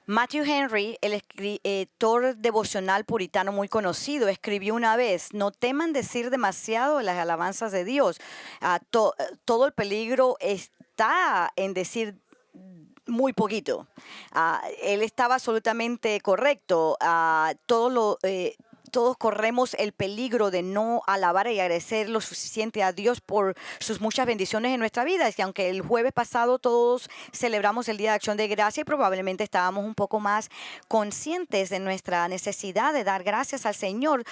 Matthew Henry, el escritor devocional puritano muy conocido, escribió una vez: no teman decir demasiado las alabanzas de Dios. Todo el peligro está en decir muy poquito. Él estaba absolutamente correcto. Todos corremos el peligro de no alabar y agradecer lo suficiente a Dios por sus muchas bendiciones en nuestra vida. Y aunque el jueves pasado todos celebramos el Día de Acción de Gracia y probablemente estábamos un poco más conscientes de nuestra necesidad de dar gracias al Señor,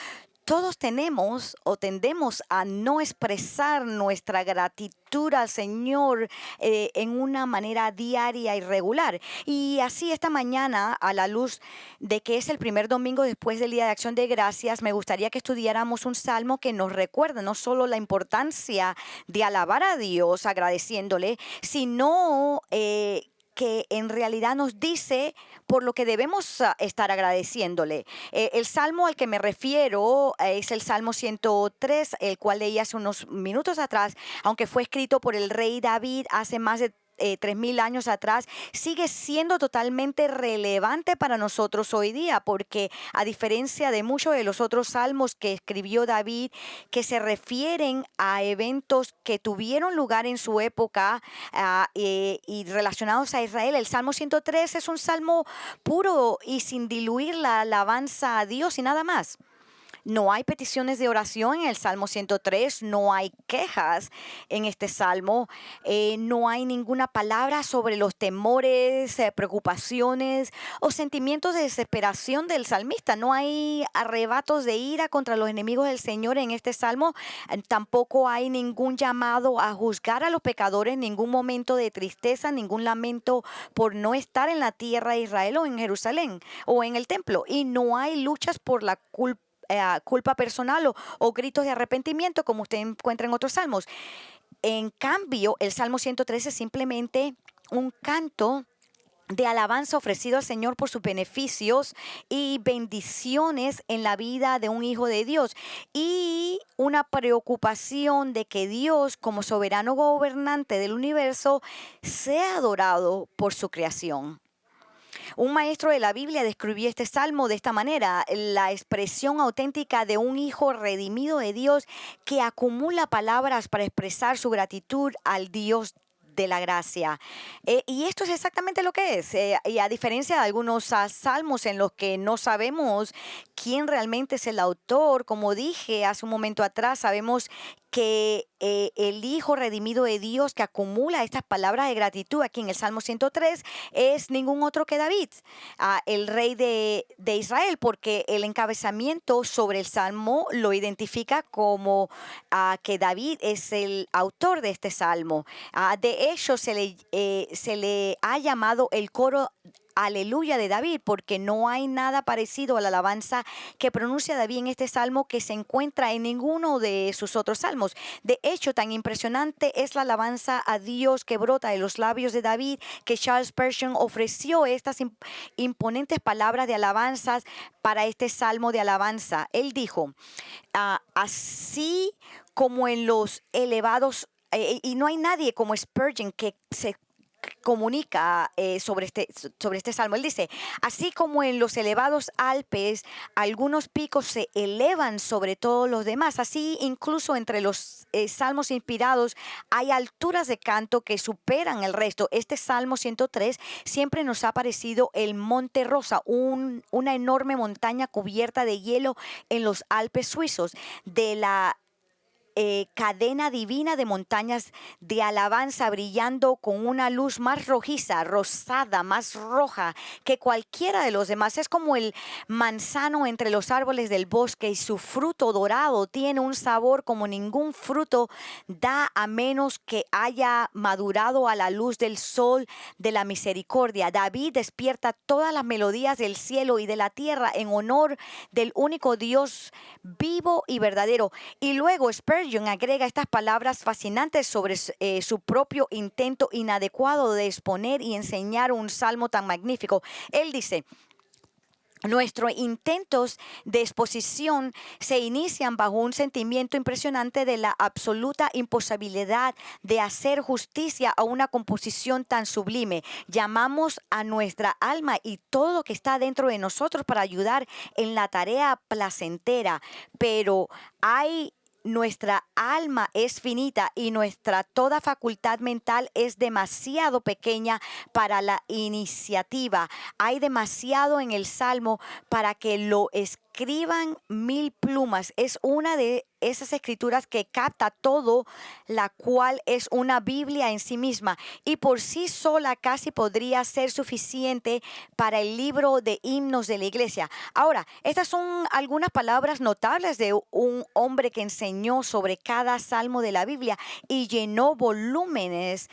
todos tenemos o tendemos a no expresar nuestra gratitud al Señor en una manera diaria y regular. Y así esta mañana, a la luz de que es el primer domingo después del Día de Acción de Gracias, me gustaría que estudiáramos un salmo que nos recuerde no solo la importancia de alabar a Dios agradeciéndole, sino que en realidad nos dice por lo que debemos estar agradeciéndole. El salmo al que me refiero es el Salmo 103, el cual leí hace unos minutos atrás, aunque fue escrito por el rey David hace más de 3000 años atrás, sigue siendo totalmente relevante para nosotros hoy día, porque a diferencia de muchos de los otros salmos que escribió David, que se refieren a eventos que tuvieron lugar en su época y relacionados a Israel, el Salmo 103 es un salmo puro y sin diluir la alabanza a Dios y nada más. No hay peticiones de oración en el Salmo 103, no hay quejas en este salmo, no hay ninguna palabra sobre los temores, preocupaciones o sentimientos de desesperación del salmista. No hay arrebatos de ira contra los enemigos del Señor en este salmo. Tampoco hay ningún llamado a juzgar a los pecadores, ningún momento de tristeza, ningún lamento por no estar en la tierra de Israel o en Jerusalén o en el templo. Y no hay luchas por la culpa personal o gritos de arrepentimiento como usted encuentra en otros salmos. En cambio, el Salmo 113 es simplemente un canto de alabanza ofrecido al Señor por sus beneficios y bendiciones en la vida de un hijo de Dios, y una preocupación de que Dios, como soberano gobernante del universo, sea adorado por su creación. Un maestro de la Biblia describió este salmo de esta manera: la expresión auténtica de un hijo redimido de Dios que acumula palabras para expresar su gratitud al Dios de la gracia. Y esto es exactamente lo que es. Y a diferencia de algunos salmos en los que no sabemos quién realmente es el autor, como dije hace un momento atrás, sabemos que el Hijo redimido de Dios que acumula estas palabras de gratitud aquí en el Salmo 103 es ningún otro que David, el rey de Israel, porque el encabezamiento sobre el Salmo lo identifica como que David es el autor de este Salmo. De hecho, se le ha llamado el coro Aleluya de David, porque no hay nada parecido a la alabanza que pronuncia David en este salmo que se encuentra en ninguno de sus otros salmos. De hecho, tan impresionante es la alabanza a Dios que brota de los labios de David, que Charles Spurgeon ofreció estas imponentes palabras de alabanzas para este salmo de alabanza. Él dijo: así como en los elevados, y no hay nadie como Spurgeon que se comunica sobre este salmo. Él dice: así como en los elevados Alpes algunos picos se elevan sobre todos los demás, así incluso entre los salmos inspirados hay alturas de canto que superan el resto. Este Salmo 103 siempre nos ha parecido el Monte Rosa, una enorme montaña cubierta de hielo en los Alpes suizos, de la cadena divina de montañas de alabanza brillando con una luz más rojiza, rosada, más roja que cualquiera de los demás. Es como el manzano entre los árboles del bosque, y su fruto dorado tiene un sabor como ningún fruto da, a menos que haya madurado a la luz del sol de la misericordia. David despierta todas las melodías del cielo y de la tierra en honor del único Dios vivo y verdadero. Y luego Spurgeon agrega estas palabras fascinantes sobre su propio intento inadecuado de exponer y enseñar un salmo tan magnífico. Él dice: Nuestros intentos de exposición se inician bajo un sentimiento impresionante de la absoluta imposibilidad de hacer justicia a una composición tan sublime. Llamamos a nuestra alma y todo lo que está dentro de nosotros para ayudar en la tarea placentera, pero nuestra alma es finita y nuestra toda facultad mental es demasiado pequeña para la iniciativa. Hay demasiado en el Salmo para que lo escriban 1000 plumas. Es una de esas escrituras que capta todo, la cual es una Biblia en sí misma y por sí sola casi podría ser suficiente para el libro de himnos de la iglesia. Ahora, estas son algunas palabras notables de un hombre que enseñó sobre cada salmo de la Biblia y llenó volúmenes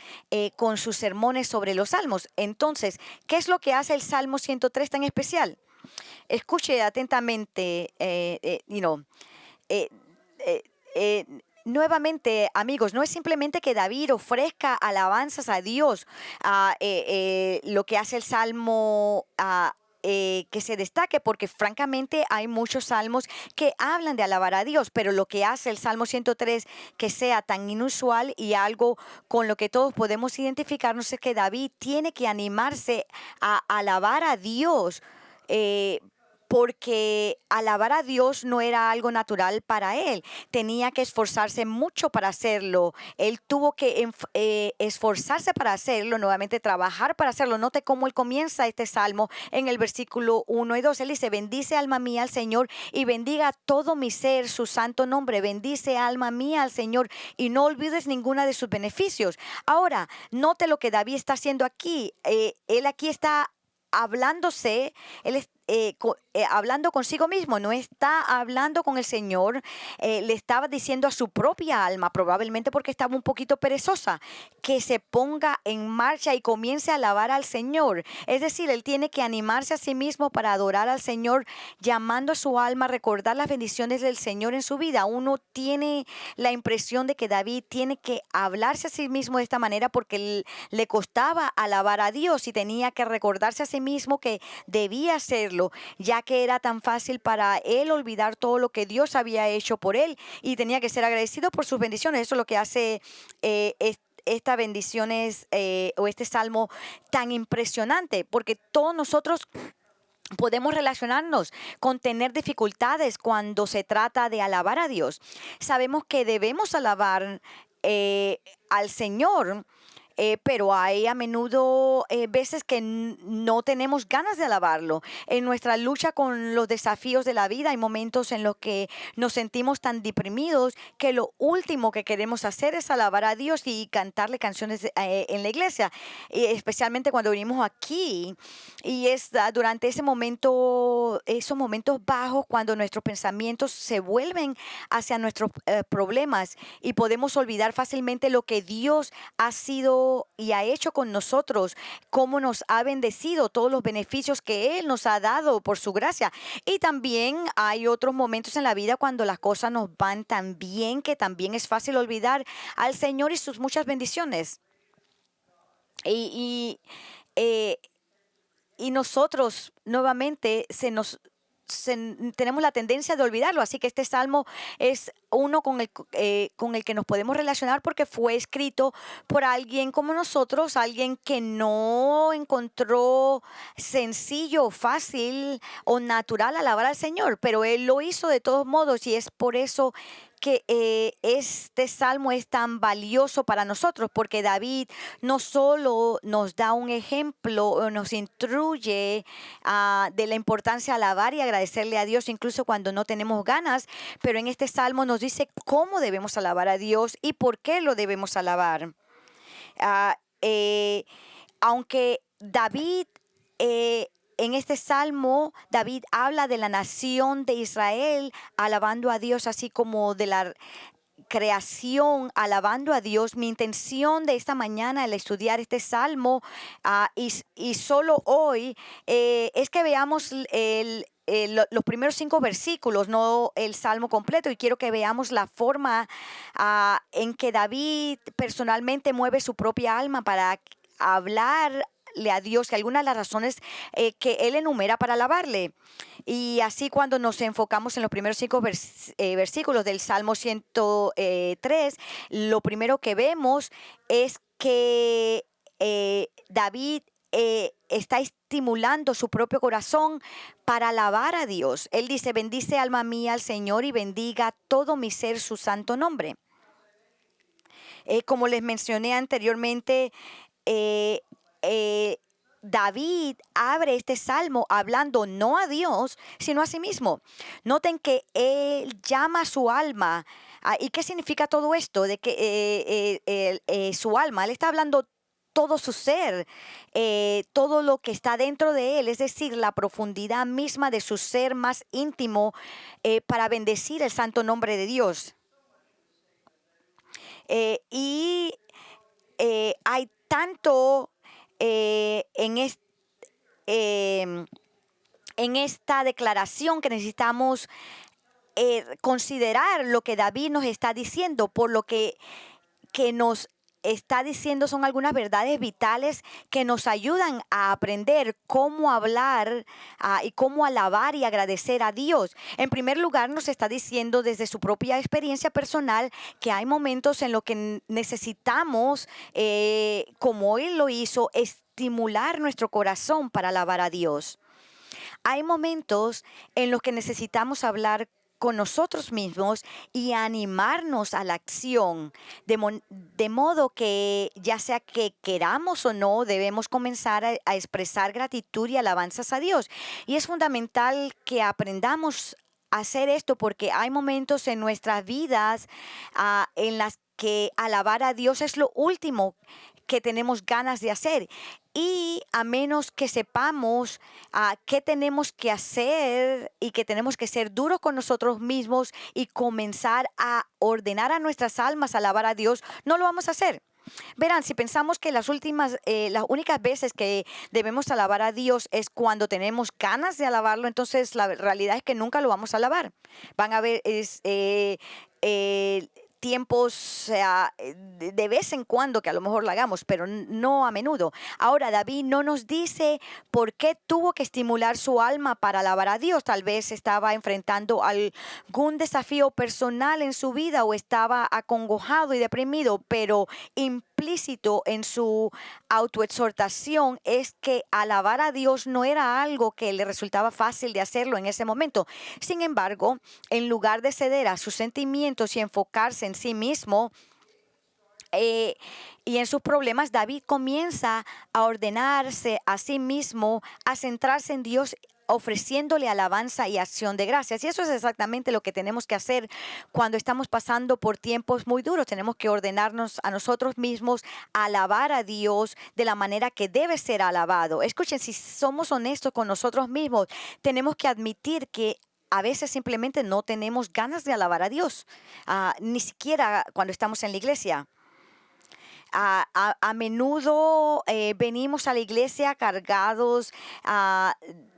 con sus sermones sobre los salmos. Entonces, ¿qué es lo que hace el Salmo 103 tan especial? Escuche atentamente, eh, eh, eh, nuevamente, amigos, no es simplemente que David ofrezca alabanzas a Dios, lo que hace el Salmo. Que se destaque, porque francamente hay muchos salmos que hablan de alabar a Dios, pero lo que hace el Salmo 103 que sea tan inusual y algo con lo que todos podemos identificarnos es que David tiene que animarse a alabar a Dios. eh, Porque alabar a Dios no era algo natural para él, tenía que esforzarse mucho para hacerlo, él tuvo que esforzarse para hacerlo, nuevamente trabajar para hacerlo. Note cómo él comienza este salmo en el versículo 1 y 2, él dice: bendice alma mía al Señor y bendiga todo mi ser su santo nombre, bendice alma mía al Señor y no olvides ninguna de sus beneficios. Ahora, note lo que David está haciendo aquí, él aquí está hablándose, él hablando consigo mismo, no está hablando con el Señor, le estaba diciendo a su propia alma, probablemente porque estaba un poquito perezosa, que se ponga en marcha y comience a alabar al Señor. Es decir, él tiene que animarse a sí mismo para adorar al Señor, llamando a su alma a recordar las bendiciones del Señor en su vida. Uno tiene la impresión de que David tiene que hablarse a sí mismo de esta manera porque le costaba alabar a Dios y tenía que recordarse a sí mismo que debía hacerlo, ya que era tan fácil para él olvidar todo lo que Dios había hecho por él y tenía que ser agradecido por sus bendiciones. Eso es lo que hace estas bendiciones o este salmo tan impresionante, porque todos nosotros podemos relacionarnos con tener dificultades cuando se trata de alabar a Dios. Sabemos que debemos alabar al Señor, pero hay a menudo veces que no tenemos ganas de alabarlo. En nuestra lucha con los desafíos de la vida hay momentos en los que nos sentimos tan deprimidos que lo último que queremos hacer es alabar a Dios y cantarle canciones en la iglesia, especialmente cuando venimos aquí. Y es durante ese momento, esos momentos bajos, cuando nuestros pensamientos se vuelven hacia nuestros problemas y podemos olvidar fácilmente lo que Dios ha sido y ha hecho con nosotros, cómo nos ha bendecido, todos los beneficios que Él nos ha dado por su gracia. Y también hay otros momentos en la vida cuando las cosas nos van tan bien que también es fácil olvidar al Señor y sus muchas bendiciones. Y, eh, y nosotros nuevamente tenemos la tendencia de olvidarlo. Así que este salmo es uno con el que nos podemos relacionar porque fue escrito por alguien como nosotros, alguien que no encontró sencillo, fácil o natural alabar al Señor, pero él lo hizo de todos modos y es por eso que este salmo es tan valioso para nosotros, porque David no solo nos da un ejemplo, nos instruye de la importancia de alabar y agradecerle a Dios incluso cuando no tenemos ganas, pero en este salmo nos dice cómo debemos alabar a Dios y por qué lo debemos alabar. Ah, eh, Aunque David, en este salmo, David habla de la nación de Israel alabando a Dios, así como de la creación alabando a Dios. Mi intención de esta mañana al estudiar este salmo y solo hoy es que veamos los primeros 5 versículos, no el salmo completo, y quiero que veamos la forma en que David personalmente mueve su propia alma para hablar alabarle a Dios, que algunas de las razones que Él enumera para alabarle. Y así cuando nos enfocamos en los primeros 5 versículos del Salmo 103, lo primero que vemos es que David está estimulando su propio corazón para alabar a Dios. Él dice: bendice alma mía al Señor y bendiga todo mi ser su santo nombre. Como les mencioné anteriormente, eh, eh, David abre este salmo hablando no a Dios, sino a sí mismo. Noten que él llama a su alma. ¿Y qué significa todo esto? De que su alma, él está hablando todo su ser, todo lo que está dentro de él, es decir, la profundidad misma de su ser más íntimo, para bendecir el santo nombre de Dios. Y hay tanto en esta declaración que necesitamos considerar lo que David nos está diciendo, por lo que nos está diciendo son algunas verdades vitales que nos ayudan a aprender cómo hablar y cómo alabar y agradecer a Dios. En primer lugar, nos está diciendo desde su propia experiencia personal que hay momentos en los que necesitamos, como Él lo hizo, estimular nuestro corazón para alabar a Dios. Hay momentos en los que necesitamos hablar con nosotros mismos y animarnos a la acción, de modo que ya sea que queramos o no, debemos comenzar a expresar gratitud y alabanzas a Dios. Y es fundamental que aprendamos a hacer esto, porque hay momentos en nuestras vidas en las que alabar a Dios es lo último que tenemos ganas de hacer. Y a menos que sepamos qué tenemos que hacer y que tenemos que ser duros con nosotros mismos y comenzar a ordenar a nuestras almas a alabar a Dios, no lo vamos a hacer. Verán, si pensamos que las únicas veces que debemos alabar a Dios es cuando tenemos ganas de alabarlo, entonces la realidad es que nunca lo vamos a alabar. Van a ver tiempos de vez en cuando que a lo mejor lo hagamos, pero no a menudo. Ahora, David no nos dice por qué tuvo que estimular su alma para alabar a Dios. Tal vez estaba enfrentando algún desafío personal en su vida o estaba acongojado y deprimido, pero implícito en su autoexhortación es que alabar a Dios no era algo que le resultaba fácil de hacerlo en ese momento. Sin embargo, en lugar de ceder a sus sentimientos y enfocarse en sí mismo y en sus problemas, David comienza a ordenarse a sí mismo, a centrarse en Dios, ofreciéndole alabanza y acción de gracias. Y eso es exactamente lo que tenemos que hacer cuando estamos pasando por tiempos muy duros. Tenemos que ordenarnos a nosotros mismos, a alabar a Dios de la manera que debe ser alabado. Escuchen, si somos honestos con nosotros mismos, tenemos que admitir que a veces simplemente no tenemos ganas de alabar a Dios, ni siquiera cuando estamos en la iglesia. A menudo venimos a la iglesia cargados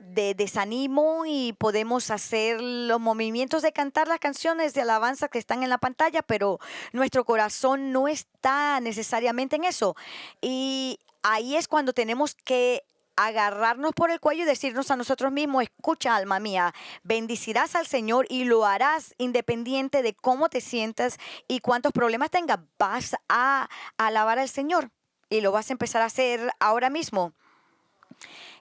de desánimo y podemos hacer los movimientos de cantar las canciones de alabanza que están en la pantalla, pero nuestro corazón no está necesariamente en eso. Y ahí es cuando tenemos que agarrarnos por el cuello y decirnos a nosotros mismos: escucha, alma mía, bendecirás al Señor y lo harás independiente de cómo te sientas y cuántos problemas tengas. Vas a alabar al Señor y lo vas a empezar a hacer ahora mismo.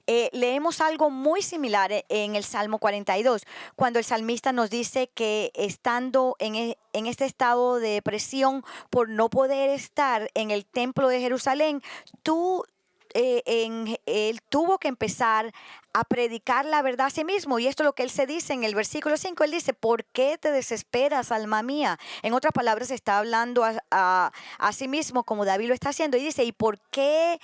Leemos algo muy similar en el Salmo 42, cuando el salmista nos dice que estando en este estado de depresión por no poder estar en el templo de Jerusalén, él tuvo que empezar a predicar la verdad a sí mismo. Y esto es lo que él se dice en el versículo 5. Él dice: ¿por qué te desesperas, alma mía? En otras palabras, está hablando a sí mismo, como David lo está haciendo. Y dice: ¿y por qué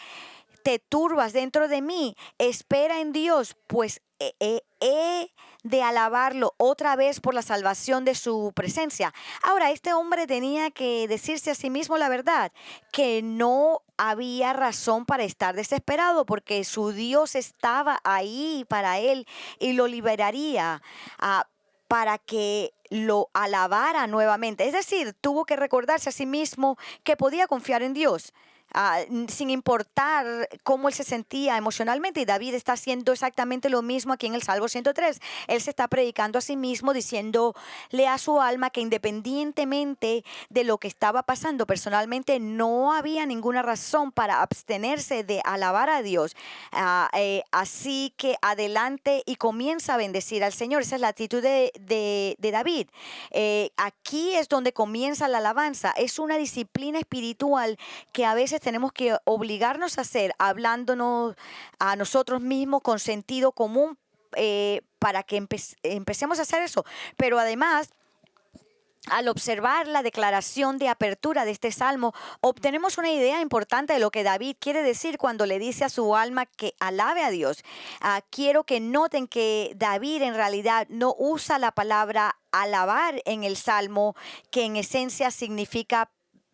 te turbas dentro de mí? Espera en Dios, pues he de alabarlo otra vez por la salvación de su presencia. Ahora, este hombre tenía que decirse a sí mismo la verdad, que no había razón para estar desesperado, porque su Dios estaba ahí para él y lo liberaría para que lo alabara nuevamente. Es decir, tuvo que recordarse a sí mismo que podía confiar en Dios. sin importar cómo él se sentía emocionalmente. Y David está haciendo exactamente lo mismo aquí en el Salmo 103. Él se está predicando a sí mismo, diciéndole a su alma que independientemente de lo que estaba pasando personalmente, no había ninguna razón para abstenerse de alabar a Dios. Así que adelante y comienza a bendecir al Señor. Esa es la actitud de David. Aquí es donde comienza la alabanza. Es una disciplina espiritual que a veces tenemos que obligarnos a hacer, hablándonos a nosotros mismos con sentido común, para que empecemos a hacer eso. Pero además, al observar la declaración de apertura de este salmo, obtenemos una idea importante de lo que David quiere decir cuando le dice a su alma que alabe a Dios. Quiero que noten que David en realidad no usa la palabra alabar en el salmo, que en esencia significa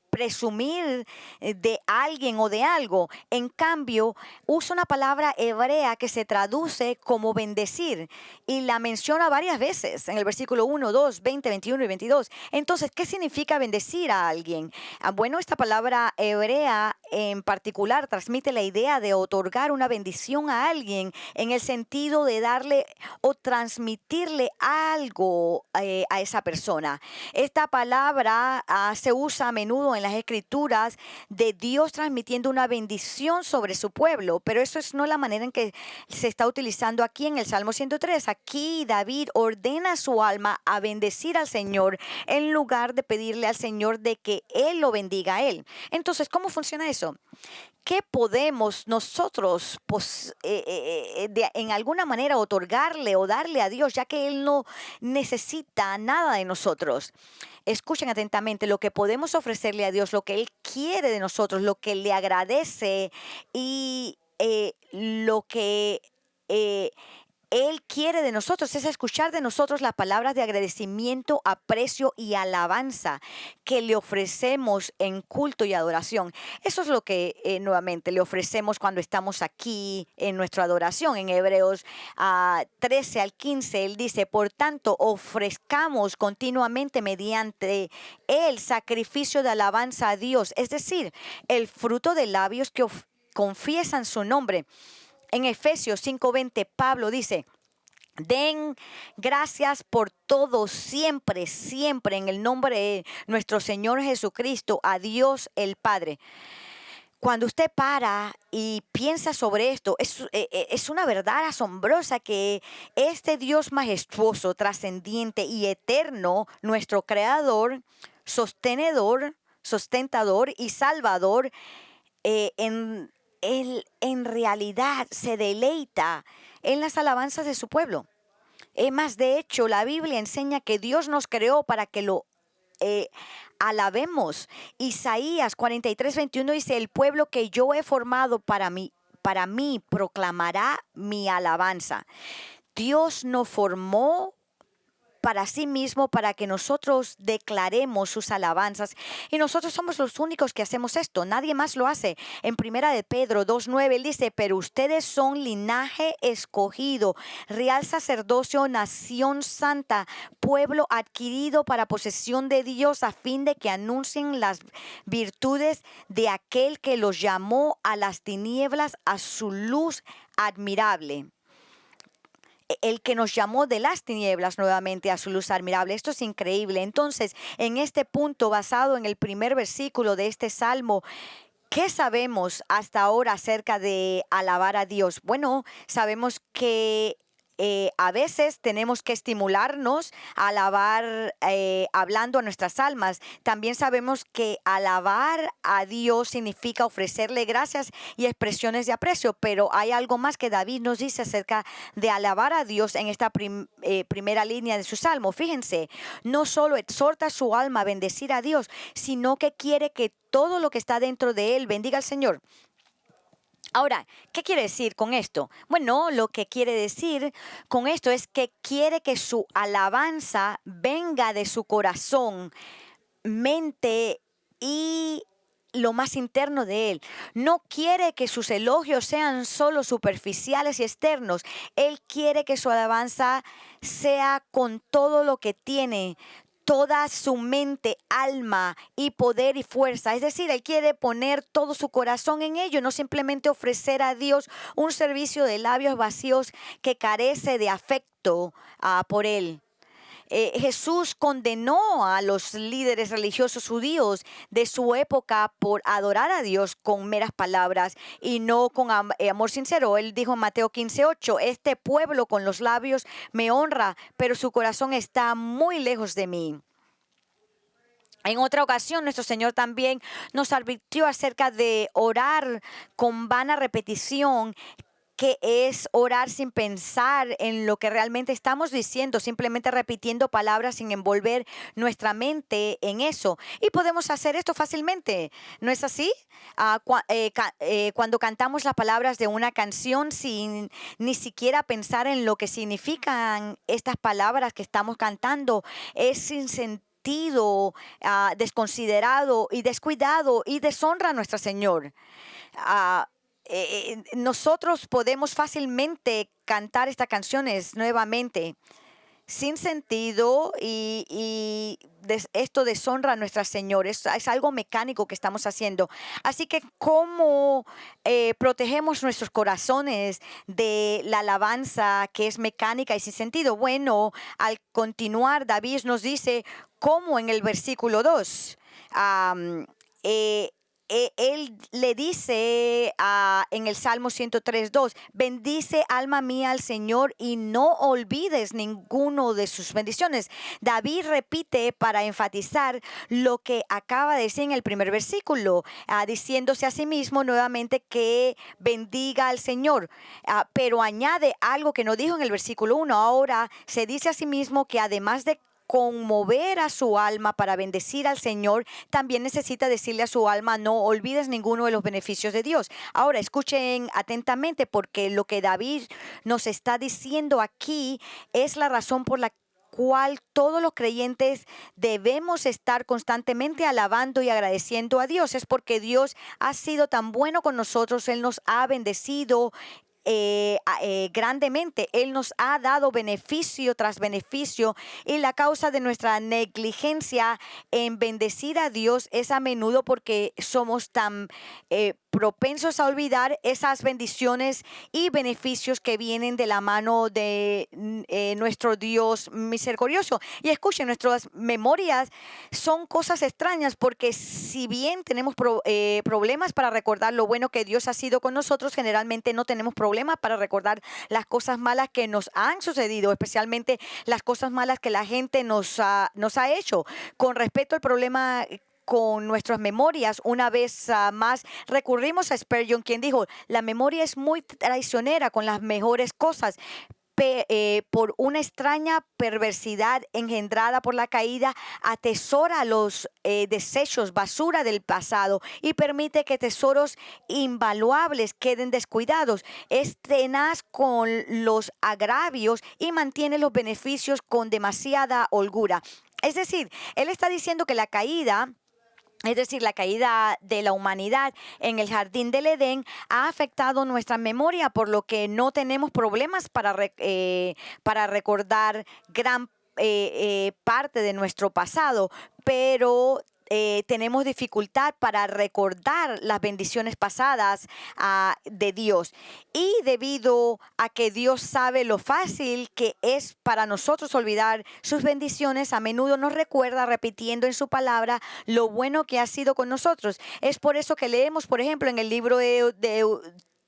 presumir de alguien o de algo. En cambio, usa una palabra hebrea que se traduce como bendecir y la menciona varias veces en el versículo 1, 2, 20, 21 y 22. Entonces, ¿qué significa bendecir a alguien? Bueno, esta palabra hebrea en particular transmite la idea de otorgar una bendición a alguien en el sentido de darle o transmitirle algo a esa persona. Esta palabra se usa a menudo en las escrituras de Dios transmitiendo una bendición sobre su pueblo, pero eso es no la manera en que se está utilizando aquí en el Salmo 103. Aquí David ordena a su alma a bendecir al Señor en lugar de pedirle al Señor de que Él lo bendiga a él. Entonces, ¿cómo funciona eso? ¿Qué podemos nosotros en alguna manera otorgarle o darle a Dios, ya que Él no necesita nada de nosotros? Escuchen atentamente lo que podemos ofrecerle a Dios, lo que Él quiere de nosotros, lo que le agradece y lo que Él quiere de nosotros es escuchar de nosotros las palabras de agradecimiento, aprecio y alabanza que le ofrecemos en culto y adoración. Eso es lo que nuevamente le ofrecemos cuando estamos aquí en nuestra adoración. En Hebreos 13 al 15, él dice: por tanto, ofrezcamos continuamente mediante el sacrificio de alabanza a Dios, es decir, el fruto de labios que confiesan su nombre. En Efesios 5:20, Pablo dice: den gracias por todo, siempre, siempre, en el nombre de nuestro Señor Jesucristo, a Dios el Padre. Cuando usted para y piensa sobre esto, es una verdad asombrosa que este Dios majestuoso, trascendiente y eterno, nuestro Creador, sustentador y Salvador, Él en realidad se deleita en las alabanzas de su pueblo. Más, de hecho, la Biblia enseña que Dios nos creó para que lo alabemos. Isaías 43:21 dice: el pueblo que yo he formado para mí proclamará mi alabanza. Dios nos formó para sí mismo, para que nosotros declaremos sus alabanzas. Y nosotros somos los únicos que hacemos esto. Nadie más lo hace. En primera de Pedro 2:9, él dice: pero ustedes son linaje escogido, real sacerdocio, nación santa, pueblo adquirido para posesión de Dios, a fin de que anuncien las virtudes de aquel que los llamó a las tinieblas a su luz admirable. El que nos llamó de las tinieblas nuevamente a su luz admirable. Esto es increíble. Entonces, en este punto, basado en el primer versículo de este salmo, ¿qué sabemos hasta ahora acerca de alabar a Dios? Bueno, sabemos que a veces tenemos que estimularnos a alabar hablando a nuestras almas. También sabemos que alabar a Dios significa ofrecerle gracias y expresiones de aprecio, pero hay algo más que David nos dice acerca de alabar a Dios en esta primera línea de su salmo. Fíjense, no solo exhorta a su alma a bendecir a Dios, sino que quiere que todo lo que está dentro de él bendiga al Señor. Ahora, ¿qué quiere decir con esto? Bueno, lo que quiere decir con esto es que quiere que su alabanza venga de su corazón, mente y lo más interno de él. No quiere que sus elogios sean solo superficiales y externos. Él quiere que su alabanza sea con todo lo que tiene, toda su mente, alma y poder y fuerza. Es decir, Él quiere poner todo su corazón en ello, no simplemente ofrecer a Dios un servicio de labios vacíos que carece de afecto por Él. Jesús condenó a los líderes religiosos judíos de su época por adorar a Dios con meras palabras y no con amor sincero. Él dijo en Mateo 15:8, este pueblo con los labios me honra, pero su corazón está muy lejos de mí. En otra ocasión, nuestro Señor también nos advirtió acerca de orar con vana repetición, que es orar sin pensar en lo que realmente estamos diciendo, simplemente repitiendo palabras sin envolver nuestra mente en eso. Y podemos hacer esto fácilmente, ¿no es así? Cuando cantamos las palabras de una canción sin ni siquiera pensar en lo que significan estas palabras que estamos cantando, es sin sentido, desconsiderado y descuidado y deshonra a nuestro Señor. Ah, Nosotros podemos fácilmente cantar estas canciones nuevamente sin sentido y esto deshonra a nuestra Señor. Es algo mecánico que estamos haciendo. Así que, ¿cómo protegemos nuestros corazones de la alabanza que es mecánica y sin sentido? Bueno, al continuar, David nos dice cómo en el versículo 2. Él le dice en el Salmo 103:2, bendice alma mía al Señor y no olvides ninguno de sus bendiciones. David repite para enfatizar lo que acaba de decir en el primer versículo, diciéndose a sí mismo nuevamente que bendiga al Señor, pero añade algo que no dijo en el versículo 1. Ahora se dice a sí mismo que además de conmover a su alma para bendecir al Señor, también necesita decirle a su alma, no olvides ninguno de los beneficios de Dios. Ahora, escuchen atentamente, porque lo que David nos está diciendo aquí es la razón por la cual todos los creyentes debemos estar constantemente alabando y agradeciendo a Dios. Es porque Dios ha sido tan bueno con nosotros, Él nos ha bendecido grandemente. Él nos ha dado beneficio tras beneficio, y la causa de nuestra negligencia en bendecir a Dios es a menudo porque somos tan propensos a olvidar esas bendiciones y beneficios que vienen de la mano de nuestro Dios misericordioso. Y escuchen, nuestras memorias son cosas extrañas, porque si bien tenemos problemas para recordar lo bueno que Dios ha sido con nosotros, generalmente no tenemos problemas para recordar las cosas malas que nos han sucedido, especialmente las cosas malas que la gente nos ha hecho. Con respecto al problema con nuestras memorias, una vez más recurrimos a Spurgeon, quien dijo, la memoria es muy traicionera con las mejores cosas. Por una extraña perversidad engendrada por la caída, atesora los desechos, basura del pasado, y permite que tesoros invaluables queden descuidados. Es tenaz con los agravios y mantiene los beneficios con demasiada holgura. Es decir, él está diciendo que la caída, es decir, la caída de la humanidad en el jardín del Edén, ha afectado nuestra memoria, por lo que no tenemos problemas para recordar gran parte de nuestro pasado, pero tenemos dificultad para recordar las bendiciones pasadas de Dios. Y debido a que Dios sabe lo fácil que es para nosotros olvidar sus bendiciones, a menudo nos recuerda repitiendo en su palabra lo bueno que ha sido con nosotros. Es por eso que leemos, por ejemplo, en el libro de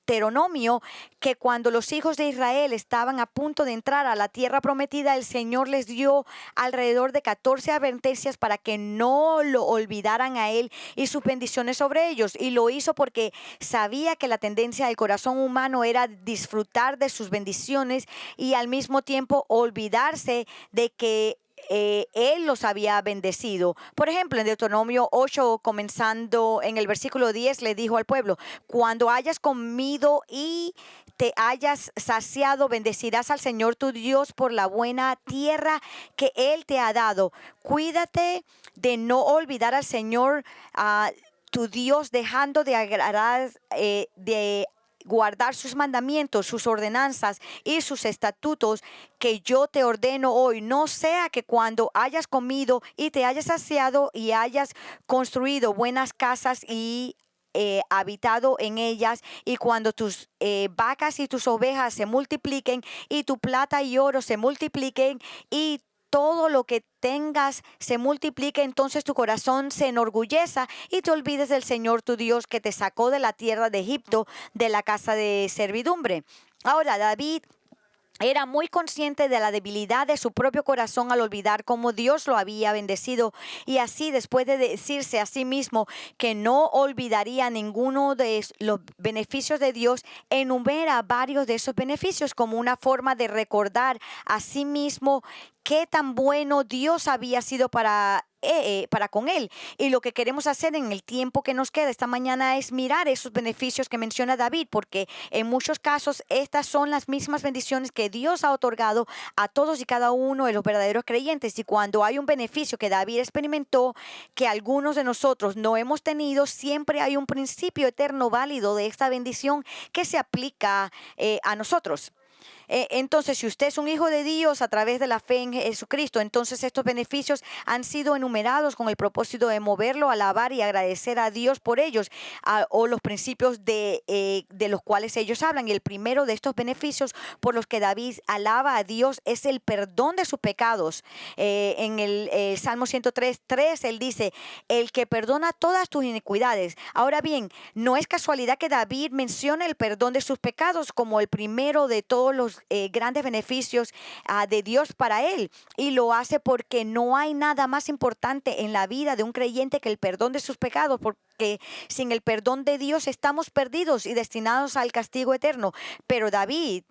Deuteronomio, que cuando los hijos de Israel estaban a punto de entrar a la tierra prometida, el Señor les dio alrededor de 14 advertencias para que no lo olvidaran a Él y sus bendiciones sobre ellos. Y lo hizo porque sabía que la tendencia del corazón humano era disfrutar de sus bendiciones y al mismo tiempo olvidarse de que Él los había bendecido. Por ejemplo, en Deuteronomio 8, comenzando en el versículo 10, le dijo al pueblo, cuando hayas comido y te hayas saciado, bendecirás al Señor tu Dios por la buena tierra que Él te ha dado. Cuídate de no olvidar al Señor tu Dios, dejando de agradar, guardar sus mandamientos, sus ordenanzas y sus estatutos que yo te ordeno hoy. No sea que cuando hayas comido y te hayas saciado y hayas construido buenas casas y habitado en ellas, y cuando tus vacas y tus ovejas se multipliquen y tu plata y oro se multipliquen y todo lo que tengas se multiplique, entonces tu corazón se enorgulleza y te olvides del Señor tu Dios, que te sacó de la tierra de Egipto, de la casa de servidumbre. Ahora, David era muy consciente de la debilidad de su propio corazón al olvidar cómo Dios lo había bendecido, y así, después de decirse a sí mismo que no olvidaría ninguno de los beneficios de Dios, enumera varios de esos beneficios como una forma de recordar a sí mismo qué tan bueno Dios había sido para con él. Y lo que queremos hacer en el tiempo que nos queda esta mañana es mirar esos beneficios que menciona David, porque en muchos casos estas son las mismas bendiciones que Dios ha otorgado a todos y cada uno de los verdaderos creyentes. Y cuando hay un beneficio que David experimentó que algunos de nosotros no hemos tenido, siempre hay un principio eterno válido de esta bendición que se aplica a nosotros. Entonces, si usted es un hijo de Dios a través de la fe en Jesucristo, entonces estos beneficios han sido enumerados con el propósito de moverlo a alabar y agradecer a Dios por ellos, o los principios de los cuales ellos hablan. Y el primero de estos beneficios por los que David alaba a Dios es el perdón de sus pecados. En el Salmo 103:3 él dice: el que perdona todas tus iniquidades. Ahora bien, no es casualidad que David mencione el perdón de sus pecados como el primero de todos los grandes beneficios de Dios para él, y lo hace porque no hay nada más importante en la vida de un creyente que el perdón de sus pecados, porque sin el perdón de Dios estamos perdidos y destinados al castigo eterno. Pero David,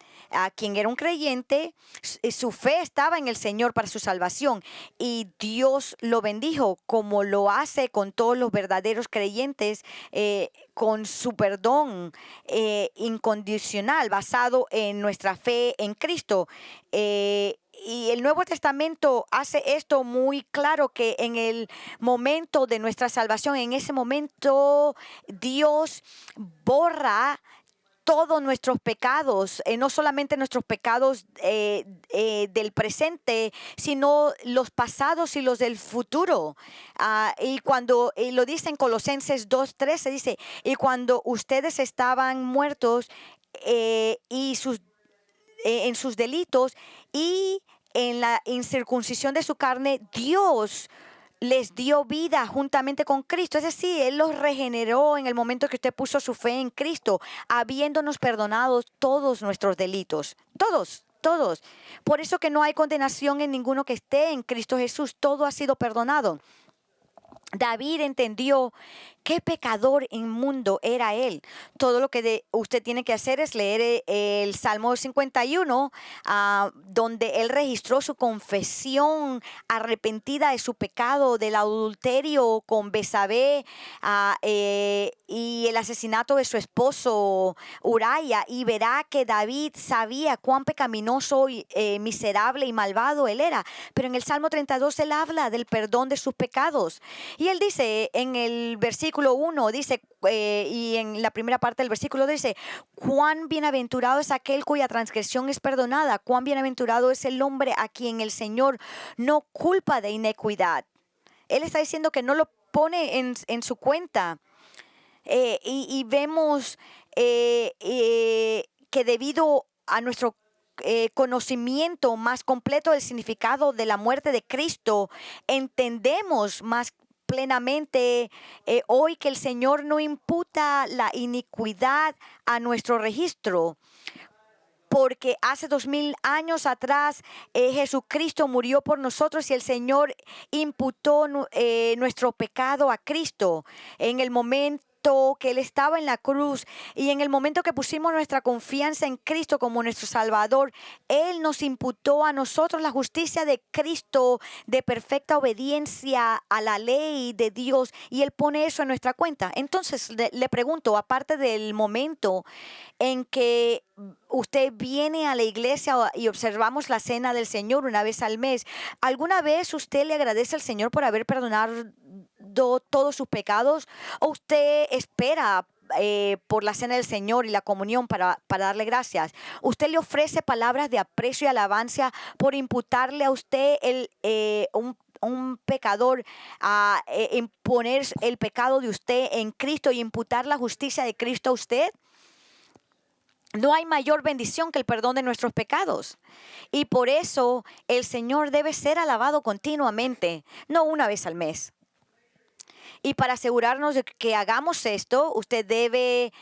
quien era un creyente, su fe estaba en el Señor para su salvación, y Dios lo bendijo como lo hace con todos los verdaderos creyentes, con su perdón incondicional basado en nuestra fe en Cristo. Y el Nuevo Testamento hace esto muy claro, que en el momento de nuestra salvación, en ese momento Dios borra todos nuestros pecados, no solamente nuestros pecados del presente, sino los pasados y los del futuro. Y cuando lo dice en Colosenses 2:13, dice: y cuando ustedes estaban muertos en sus delitos y en la incircuncisión de su carne, Dios les dio vida juntamente con Cristo. Es decir, Él los regeneró en el momento que usted puso su fe en Cristo, habiéndonos perdonado todos nuestros delitos. Todos. Todos. Por eso que no hay condenación en ninguno que esté en Cristo Jesús. Todo ha sido perdonado. David entendió qué pecador inmundo era él. Todo lo que usted tiene que hacer es leer el Salmo 51, donde él registró su confesión arrepentida de su pecado, del adulterio con Betsabé, y el asesinato de su esposo Uría, y verá que David sabía cuán pecaminoso, miserable y malvado él era. Pero en el Salmo 32 él habla del perdón de sus pecados. Y él dice en el versículo 1, dice, y en la primera parte del versículo dice: cuán bienaventurado es aquel cuya transgresión es perdonada, cuán bienaventurado es el hombre a quien el Señor no culpa de iniquidad. Él está diciendo que no lo pone en su cuenta. Y vemos que debido a nuestro conocimiento más completo del significado de la muerte de Cristo, entendemos más plenamente hoy que el Señor no imputa la iniquidad a nuestro registro, porque hace 2000 años atrás Jesucristo murió por nosotros, y el Señor imputó nuestro pecado a Cristo en el momento que Él estaba en la cruz, y en el momento que pusimos nuestra confianza en Cristo como nuestro Salvador, Él nos imputó a nosotros la justicia de Cristo, de perfecta obediencia a la ley de Dios, y Él pone eso en nuestra cuenta. Entonces le pregunto, aparte del momento en que usted viene a la iglesia y observamos la cena del Señor una vez al mes, ¿alguna vez usted le agradece al Señor por haber perdonado todos sus pecados? ¿O usted espera por la cena del Señor y la comunión para darle gracias, usted le ofrece palabras de aprecio y alabanza por imputarle a usted un pecador, a imponer el pecado de usted en Cristo y imputar la justicia de Cristo a usted. No hay mayor bendición que el perdón de nuestros pecados. Y por eso el Señor debe ser alabado continuamente, no una vez al mes. Y para asegurarnos de que hagamos esto, usted debe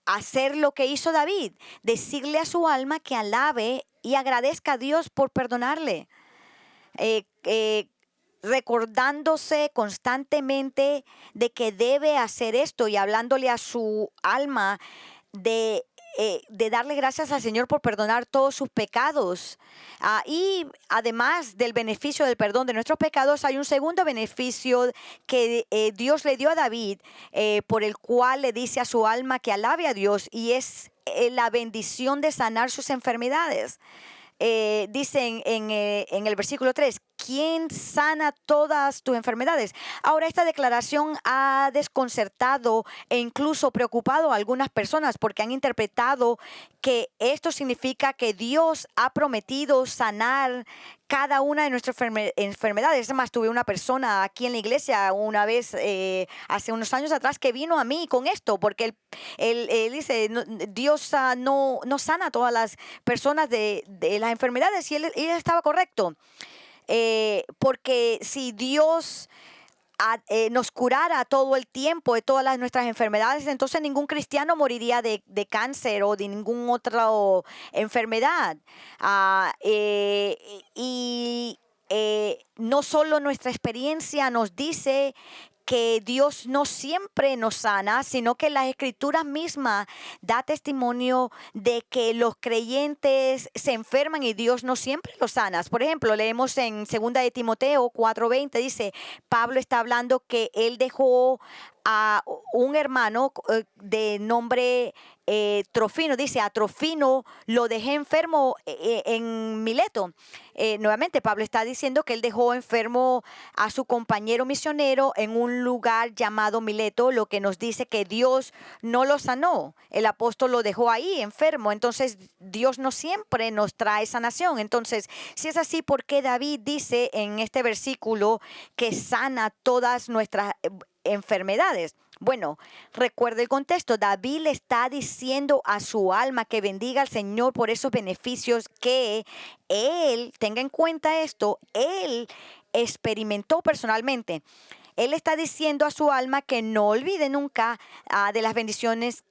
hacer lo que hizo David, decirle a su alma que alabe y agradezca a Dios por perdonarle. Recordándose constantemente de que debe hacer esto y hablándole a su alma de darle gracias al Señor por perdonar todos sus pecados. Y además del beneficio del perdón de nuestros pecados, hay un segundo beneficio que Dios le dio a David, por el cual le dice a su alma que alabe a Dios, y es la bendición de sanar sus enfermedades. Dicen en el versículo 3, ¿quién sana todas tus enfermedades? Ahora, esta declaración ha desconcertado e incluso preocupado a algunas personas porque han interpretado que esto significa que Dios ha prometido sanar cada una de nuestras enfermedades. Además, tuve una persona aquí en la iglesia una vez, hace unos años atrás, que vino a mí con esto, porque él dice, Dios no sana a todas las personas de las enfermedades, y él estaba correcto. Porque si Dios nos curara todo el tiempo de todas nuestras enfermedades, entonces ningún cristiano moriría de cáncer o de ninguna otra enfermedad. No solo nuestra experiencia nos dice que Dios no siempre nos sana, sino que las Escrituras mismas da testimonio de que los creyentes se enferman y Dios no siempre los sana. Por ejemplo, leemos en 2 de Timoteo 4:20, dice, Pablo está hablando que él dejó a un hermano de nombre Trofino. Dice, a Trofino lo dejé enfermo en Mileto. Nuevamente, Pablo está diciendo que él dejó enfermo a su compañero misionero en un lugar llamado Mileto, lo que nos dice que Dios no lo sanó. El apóstol lo dejó ahí enfermo. Entonces, Dios no siempre nos trae sanación. Entonces, si es así, ¿por qué David dice en este versículo que sana todas nuestras enfermedades? Bueno, recuerda el contexto. David le está diciendo a su alma que bendiga al Señor por esos beneficios que él, tenga en cuenta esto, él experimentó personalmente. Él está diciendo a su alma que no olvide nunca de las bendiciones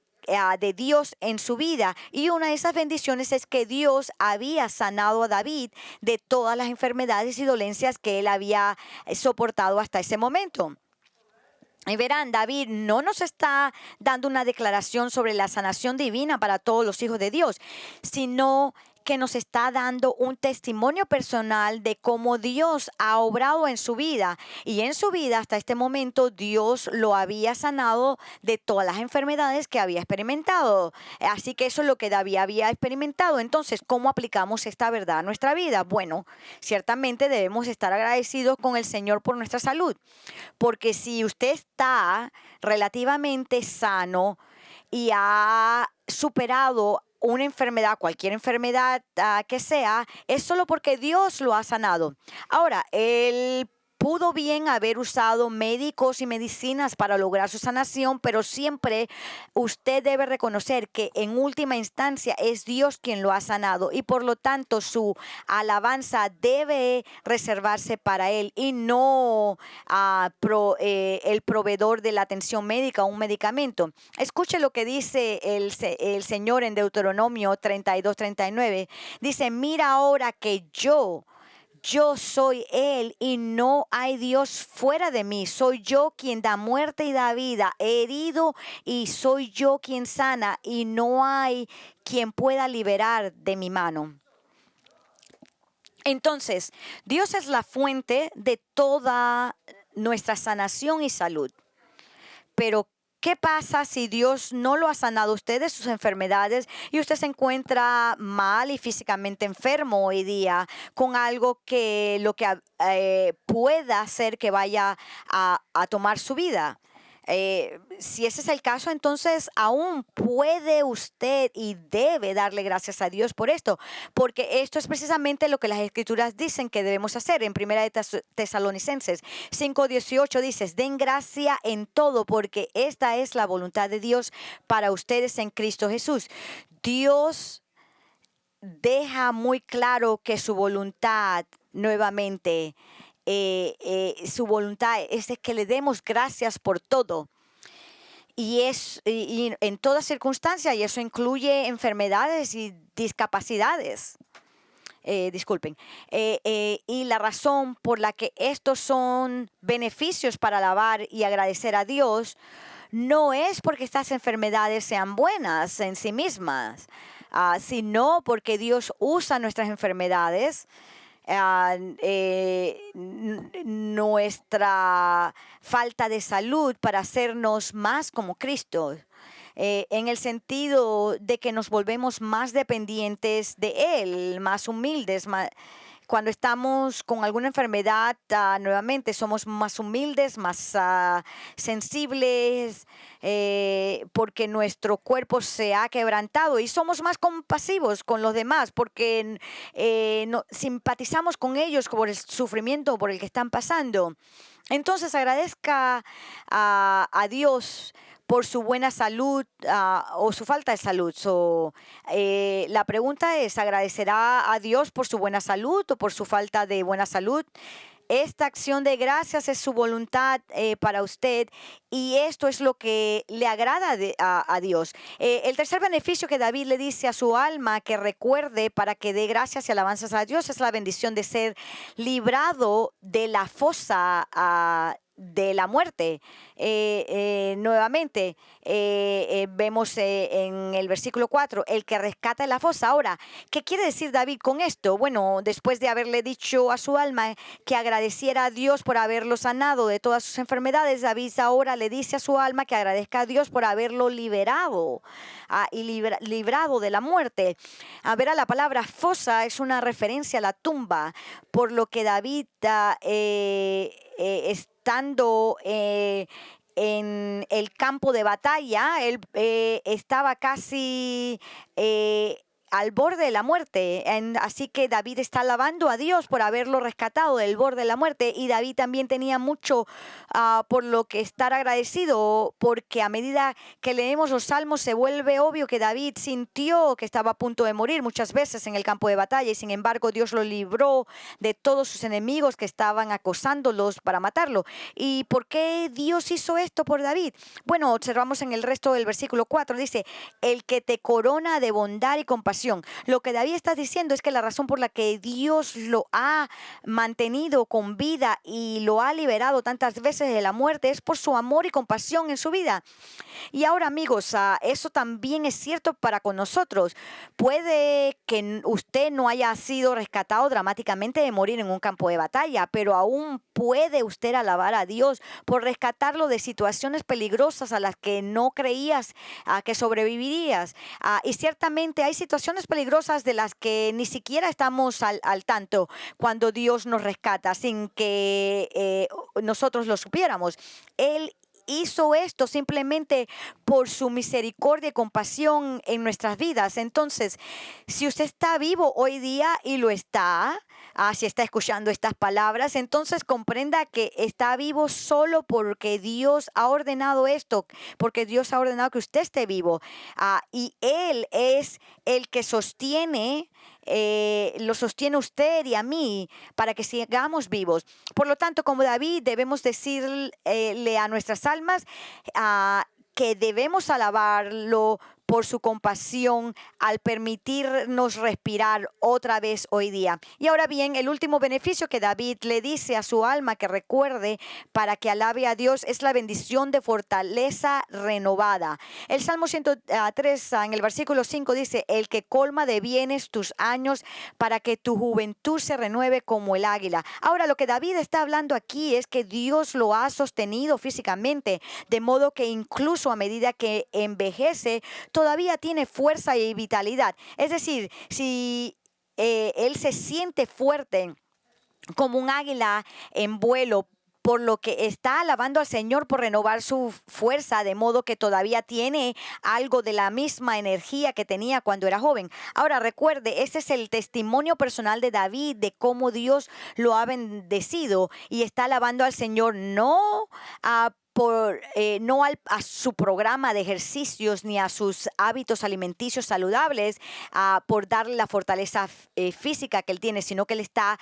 de Dios en su vida. Y una de esas bendiciones es que Dios había sanado a David de todas las enfermedades y dolencias que él había soportado hasta ese momento. Y verán, David no nos está dando una declaración sobre la sanación divina para todos los hijos de Dios, sino que nos está dando un testimonio personal de cómo Dios ha obrado en su vida. Y en su vida, hasta este momento, Dios lo había sanado de todas las enfermedades que había experimentado. Así que eso es lo que David había experimentado. Entonces, ¿cómo aplicamos esta verdad a nuestra vida? Bueno, ciertamente debemos estar agradecidos con el Señor por nuestra salud. Porque si usted está relativamente sano y ha superado una enfermedad, cualquier enfermedad que sea, es solo porque Dios lo ha sanado. Ahora, él pudo bien haber usado médicos y medicinas para lograr su sanación, pero siempre usted debe reconocer que en última instancia es Dios quien lo ha sanado, y por lo tanto su alabanza debe reservarse para Él y no el proveedor de la atención médica o un medicamento. Escuche lo que dice el Señor en Deuteronomio 32:39. Dice, mira ahora que yo soy Él y no hay Dios fuera de mí. Soy yo quien da muerte y da vida. He herido y soy yo quien sana, y no hay quien pueda liberar de mi mano. Entonces, Dios es la fuente de toda nuestra sanación y salud. Pero ¿qué pasa si Dios no lo ha sanado a usted de sus enfermedades y usted se encuentra mal y físicamente enfermo hoy día con algo que pueda hacer que vaya a tomar su vida? Si ese es el caso, entonces aún puede usted y debe darle gracias a Dios por esto, porque esto es precisamente lo que las Escrituras dicen que debemos hacer. En Primera de Tesalonicenses 5:18 dice: den gracia en todo, porque esta es la voluntad de Dios para ustedes en Cristo Jesús. Dios deja muy claro que su voluntad, nuevamente, su voluntad es de que le demos gracias por todo. Y en toda circunstancia, y eso incluye enfermedades y discapacidades. Disculpen. Y la razón por la que estos son beneficios para alabar y agradecer a Dios no es porque estas enfermedades sean buenas en sí mismas, sino porque Dios usa nuestras enfermedades, nuestra falta de salud, para hacernos más como Cristo, en el sentido de que nos volvemos más dependientes de Él, más humildes. Cuando estamos con alguna enfermedad, nuevamente somos más humildes, más sensibles, porque nuestro cuerpo se ha quebrantado, y somos más compasivos con los demás porque simpatizamos con ellos por el sufrimiento por el que están pasando. Entonces agradezca a Dios por su buena salud, o su falta de salud. La pregunta es: ¿agradecerá a Dios por su buena salud o por su falta de buena salud? Esta acción de gracias es su voluntad para usted, y esto es lo que le agrada a Dios. El tercer beneficio que David le dice a su alma que recuerde para que dé gracias y alabanzas a Dios es la bendición de ser librado de la fosa de la muerte. Nuevamente, vemos en el versículo 4, el que rescata de la fosa. Ahora, ¿qué quiere decir David con esto? Bueno, después de haberle dicho a su alma que agradeciera a Dios por haberlo sanado de todas sus enfermedades, David ahora le dice a su alma que agradezca a Dios por haberlo liberado, y librado de la muerte. A ver, la palabra fosa es una referencia a la tumba, por lo que David estando en el campo de batalla, él estaba casi al borde de la muerte. Así que David está alabando a Dios por haberlo rescatado del borde de la muerte. Y David también tenía mucho por lo que estar agradecido, porque a medida que leemos los salmos se vuelve obvio que David sintió que estaba a punto de morir muchas veces en el campo de batalla, y sin embargo Dios lo libró de todos sus enemigos que estaban acosándolos para matarlo. ¿Y por qué Dios hizo esto por David? Bueno, observamos en el resto del versículo 4, dice: el que te corona de bondad y compasión. Lo que David está diciendo es que la razón por la que Dios lo ha mantenido con vida y lo ha liberado tantas veces de la muerte es por su amor y compasión en su vida. Y ahora, amigos, eso también es cierto para con nosotros. Puede que usted no haya sido rescatado dramáticamente de morir en un campo de batalla, pero aún puede usted alabar a Dios por rescatarlo de situaciones peligrosas a las que no creías que sobrevivirías. Y ciertamente hay situaciones peligrosas de las que ni siquiera estamos al tanto cuando Dios nos rescata sin que nosotros lo supiéramos. Él hizo esto simplemente por su misericordia y compasión en nuestras vidas. Entonces, si usted está vivo hoy día, y lo está, si está escuchando estas palabras, entonces comprenda que está vivo solo porque Dios ha ordenado esto, porque Dios ha ordenado que usted esté vivo. Y Él es el que sostiene, lo sostiene usted y a mí para que sigamos vivos. Por lo tanto, como David, debemos decirle a nuestras almas que debemos alabarlo por su compasión al permitirnos respirar otra vez hoy día. Y ahora bien, el último beneficio que David le dice a su alma que recuerde para que alabe a Dios es la bendición de fortaleza renovada. El Salmo 103 en el versículo 5 dice: el que colma de bienes tus años para que tu juventud se renueve como el águila. Ahora, lo que David está hablando aquí es que Dios lo ha sostenido físicamente, de modo que incluso a medida que envejece, todavía tiene fuerza y vitalidad. Es decir, si él se siente fuerte como un águila en vuelo, por lo que está alabando al Señor por renovar su fuerza, de modo que todavía tiene algo de la misma energía que tenía cuando era joven. Ahora recuerde, este es el testimonio personal de David de cómo Dios lo ha bendecido y está alabando al Señor no a su programa de ejercicios ni a sus hábitos alimenticios saludables, por darle la fortaleza física que él tiene, sino que él está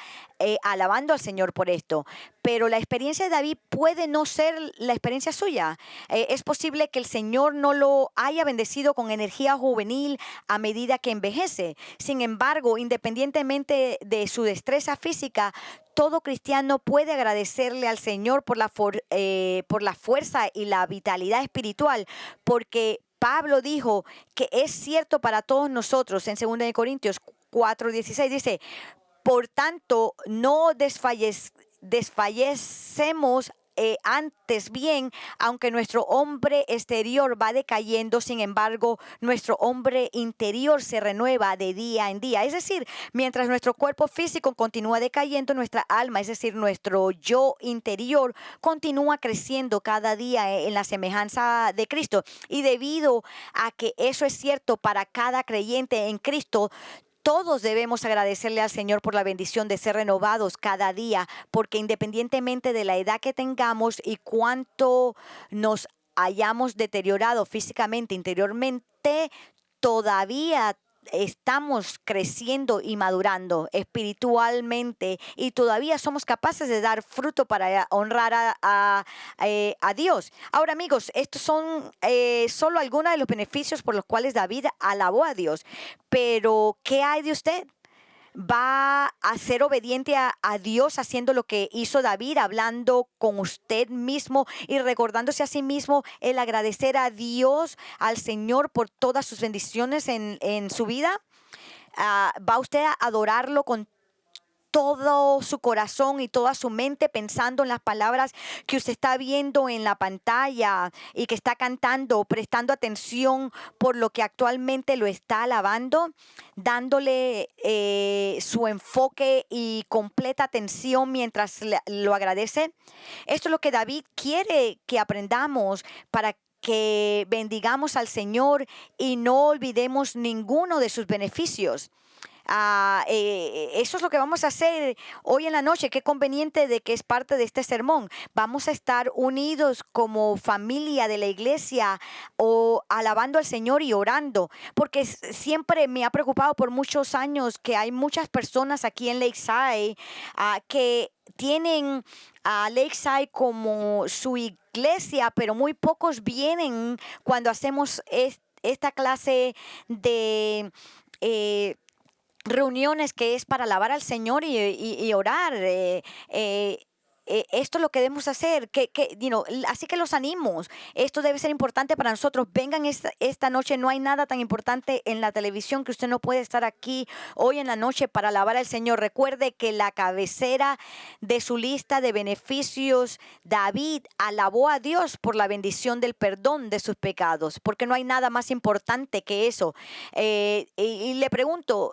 alabando al Señor por esto. Pero la experiencia de David puede no ser la experiencia suya. Es posible que el Señor no lo haya bendecido con energía juvenil a medida que envejece. Sin embargo, independientemente de su destreza física, todo cristiano puede agradecerle al Señor por la fuerza y la vitalidad espiritual, porque Pablo dijo que es cierto para todos nosotros en 2 de Corintios 4:16, dice: por tanto, no desfallecemos, antes bien, aunque nuestro hombre exterior va decayendo, sin embargo, nuestro hombre interior se renueva de día en día. Es decir, mientras nuestro cuerpo físico continúa decayendo, nuestra alma, es decir, nuestro yo interior, continúa creciendo cada día en la semejanza de Cristo. Y debido a que eso es cierto para cada creyente en Cristo, todos debemos agradecerle al Señor por la bendición de ser renovados cada día, porque independientemente de la edad que tengamos y cuánto nos hayamos deteriorado físicamente, interiormente, todavía estamos creciendo y madurando espiritualmente y todavía somos capaces de dar fruto para honrar a Dios. Ahora, amigos, estos son solo algunos de los beneficios por los cuales David alabó a Dios. Pero, ¿qué hay de usted? ¿Va a ser obediente a Dios haciendo lo que hizo David, hablando con usted mismo y recordándose a sí mismo el agradecer a Dios, al Señor, por todas sus bendiciones en su vida? ¿Va usted a adorarlo con todo su corazón y toda su mente, pensando en las palabras que usted está viendo en la pantalla y que está cantando, prestando atención por lo que actualmente lo está alabando, dándole su enfoque y completa atención mientras lo agradece? Esto es lo que David quiere que aprendamos para que bendigamos al Señor y no olvidemos ninguno de sus beneficios. Eso es lo que vamos a hacer hoy en la noche. Qué conveniente de que es parte de este sermón. Vamos a estar unidos como familia de la iglesia, o alabando al Señor y orando, porque siempre me ha preocupado por muchos años que hay muchas personas aquí en Lakeside que tienen a Lakeside como su iglesia, pero muy pocos vienen cuando hacemos esta clase de reuniones que es para alabar al Señor y orar. Esto es lo que debemos hacer, así que los animo. Esto debe ser importante para nosotros. Vengan esta noche. No hay nada tan importante en la televisión que usted no puede estar aquí hoy en la noche para alabar al Señor. Recuerde que la cabecera de su lista de beneficios, David alabó a Dios por la bendición del perdón de sus pecados, porque no hay nada más importante que eso. Y le pregunto,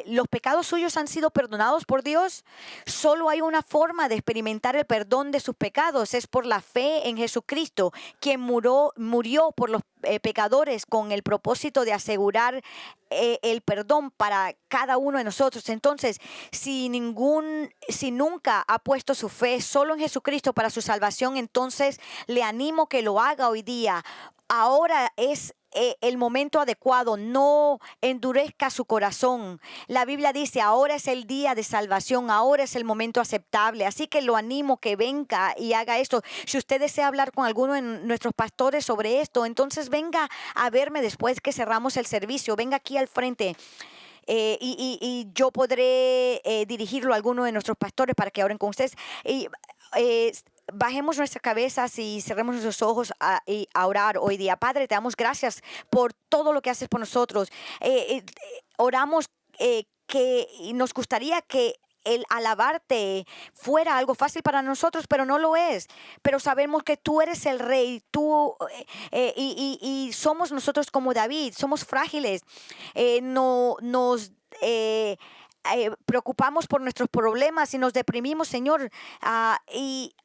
¿los pecados suyos han sido perdonados por Dios? Solo hay una forma de experimentar el perdón de sus pecados: es por la fe en Jesucristo, quien murió por los pecadores con el propósito de asegurar el perdón para cada uno de nosotros. Entonces, si nunca ha puesto su fe solo en Jesucristo para su salvación, entonces le animo que lo haga hoy día. Ahora es el momento adecuado. No endurezca su corazón. La Biblia dice: ahora es el día de salvación, ahora es el momento aceptable. Así que lo animo que venga y haga esto. Si usted desea hablar con alguno de nuestros pastores sobre esto, entonces venga a verme después que cerramos el servicio. Venga aquí al frente. Y yo podré dirigirlo a alguno de nuestros pastores para que oren con ustedes. Y bajemos nuestras cabezas y cerremos nuestros ojos a orar hoy día. Padre, te damos gracias por todo lo que haces por nosotros. Oramos que nos gustaría que el alabarte fuera algo fácil para nosotros, pero no lo es. Pero sabemos que tú eres el Rey, y somos nosotros como David, somos frágiles. No nos preocupamos por nuestros problemas y nos deprimimos, Señor, y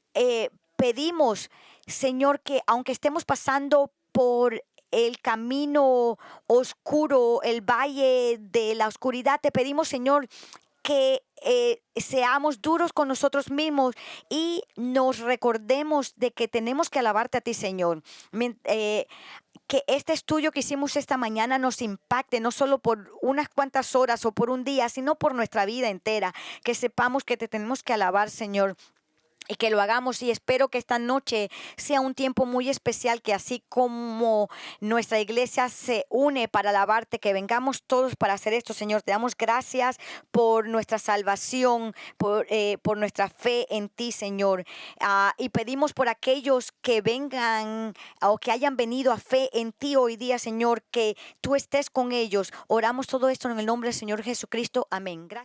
pedimos, Señor, que aunque estemos pasando por el camino oscuro, el valle de la oscuridad, te pedimos, Señor, que seamos duros con nosotros mismos y nos recordemos de que tenemos que alabarte a ti, Señor. Que este estudio que hicimos esta mañana nos impacte no solo por unas cuantas horas o por un día, sino por nuestra vida entera. Que sepamos que te tenemos que alabar, Señor, y que lo hagamos. Y espero que esta noche sea un tiempo muy especial, que así como nuestra iglesia se une para alabarte, que vengamos todos para hacer esto, Señor. Te damos gracias por nuestra salvación, por nuestra fe en ti, Señor. Y pedimos por aquellos que vengan o que hayan venido a fe en ti hoy día, Señor, que tú estés con ellos. Oramos todo esto en el nombre del Señor Jesucristo. Amén. Gracias.